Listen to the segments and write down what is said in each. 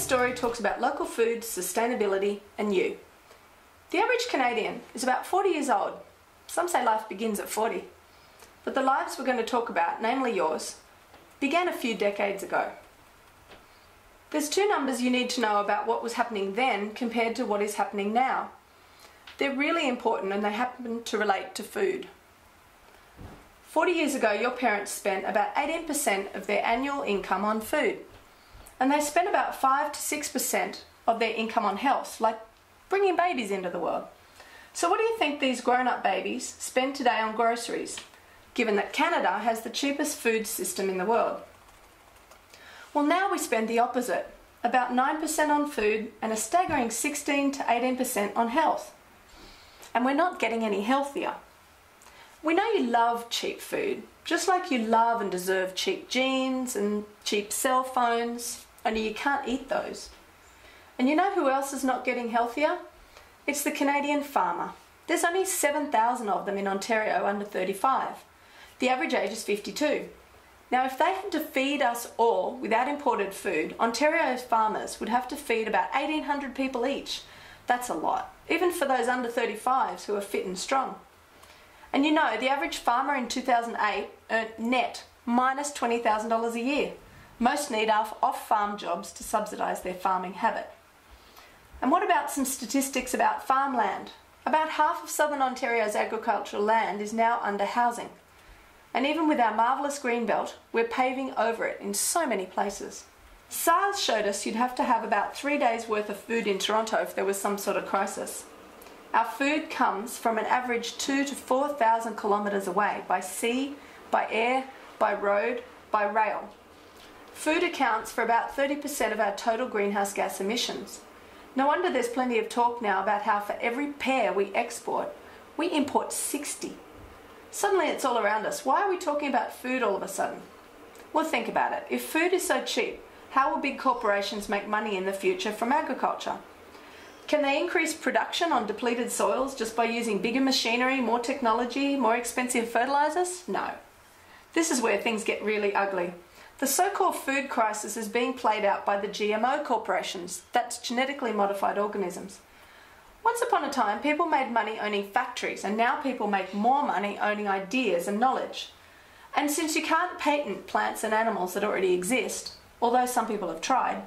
story talks about local food, sustainability and you. The average Canadian is about 40 years old. Some say life begins at 40. But the lives we're going to talk about, namely yours, began a few decades ago. There's two numbers you need to know about what was happening then compared to what is happening now. They're really important and they happen to relate to food. 40 years ago, your parents spent about 18% of their annual income on food. And they spent about 5 to 6% of their income on health, like bringing babies into the world. So what do you think these grown-up babies spend today on groceries, given that Canada has the cheapest food system in the world? Well, now we spend the opposite, about 9% on food and a staggering 16 to 18% on health. And we're not getting any healthier. We know you love cheap food, just like you love and deserve cheap jeans and cheap cell phones, only you can't eat those. And you know who else is not getting healthier? It's the Canadian farmer. There's only 7,000 of them in Ontario under 35. The average age is 52. Now, if they had to feed us all without imported food, Ontario's farmers would have to feed about 1,800 people each. That's a lot, even for those under 35s who are fit and strong. And you know, the average farmer in 2008 earned net minus $20,000 a year. Most need off-farm jobs to subsidise their farming habit. And what about some statistics about farmland? About half of southern Ontario's agricultural land is now under housing. And even with our marvellous green belt, we're paving over it in so many places. SARS showed us you'd have to have about 3 days' worth of food in Toronto if there was some sort of crisis. Our food comes from an average 2,000 to 4,000 kilometres away, by sea, by air, by road, by rail. Food accounts for about 30% of our total greenhouse gas emissions. No wonder there's plenty of talk now about how for every pair we export, we import 60. Suddenly it's all around us. Why are we talking about food all of a sudden? Well, think about it. If food is so cheap, how will big corporations make money in the future from agriculture? Can they increase production on depleted soils just by using bigger machinery, more technology, more expensive fertilizers? No. This is where things get really ugly. The so-called food crisis is being played out by the GMO corporations, that's genetically modified organisms. Once upon a time, people made money owning factories, and now people make more money owning ideas and knowledge. And since you can't patent plants and animals that already exist, although some people have tried,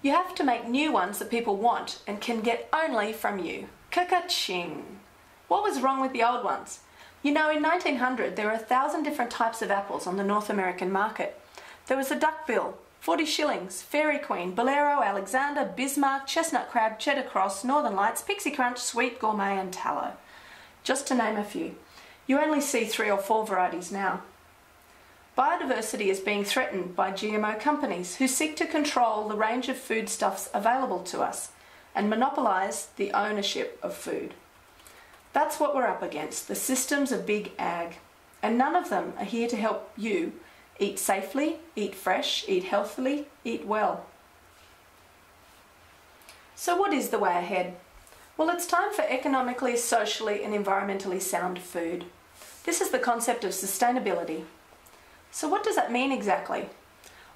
you have to make new ones that people want and can get only from you. Ka-ka-ching! What was wrong with the old ones? You know, in 1900 there were 1,000 different types of apples on the North American market. There was the duckbill, 40 shillings, Fairy Queen, Bolero, Alexander, Bismarck, Chestnut Crab, Cheddar Cross, Northern Lights, Pixie Crunch, Sweet Gourmet and Tallow. Just to name a few. You only see 3 or 4 varieties now. Biodiversity is being threatened by GMO companies who seek to control the range of foodstuffs available to us and monopolise the ownership of food. That's what we're up against, the systems of big ag. And none of them are here to help you eat safely, eat fresh, eat healthily, eat well. So what is the way ahead? Well, it's time for economically, socially and environmentally sound food. This is the concept of sustainability. So what does that mean exactly?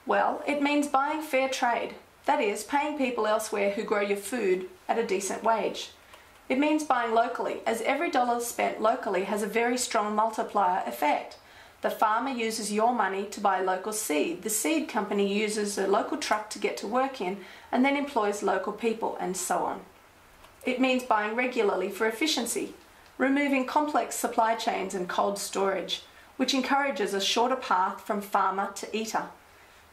Well, it means buying fair trade. That is, paying people elsewhere who grow your food at a decent wage. It means buying locally, as every dollar spent locally has a very strong multiplier effect. The farmer uses your money to buy local seed. The seed company uses a local truck to get to work in and then employs local people, and so on. It means buying regularly for efficiency, removing complex supply chains and cold storage, which encourages a shorter path from farmer to eater.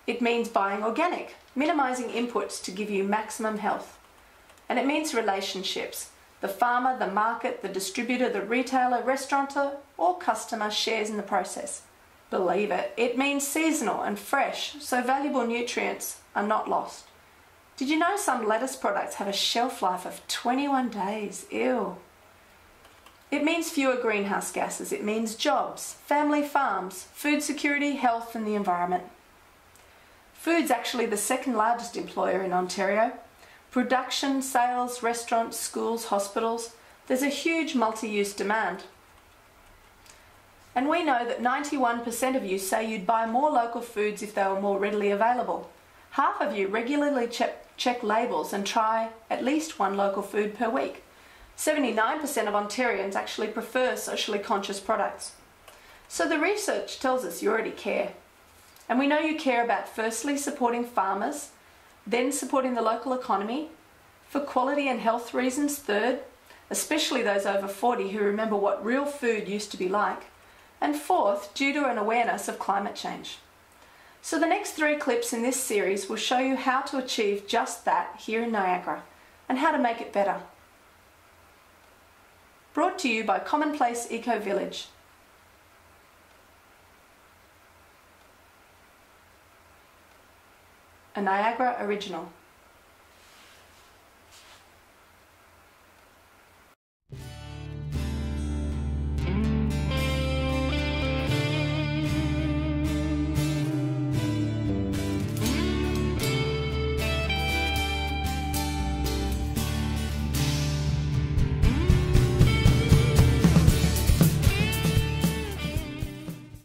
It means buying organic, minimising inputs to give you maximum health. And it means relationships. The farmer, the market, the distributor, the retailer, restaurateur, or customer shares in the process. Believe it, it means seasonal and fresh, so valuable nutrients are not lost. Did you know some lettuce products have a shelf life of 21 days? Ew. It means fewer greenhouse gases. It means jobs, family farms, food security, health and the environment. Food's actually the second largest employer in Ontario. Production, sales, restaurants, schools, hospitals. There's a huge multi-use demand. And we know that 91% of you say you'd buy more local foods if they were more readily available. Half of you regularly check labels and try at least one local food per week. 79% of Ontarians actually prefer socially conscious products. So the research tells us you already care. And we know you care about firstly supporting farmers, then supporting the local economy, for quality and health reasons third, especially those over 40 who remember what real food used to be like, and fourth, due to an awareness of climate change. So the next 3 clips in this series will show you how to achieve just that here in Niagara and how to make it better. Brought to you by Commonplace Eco Village. A Niagara original.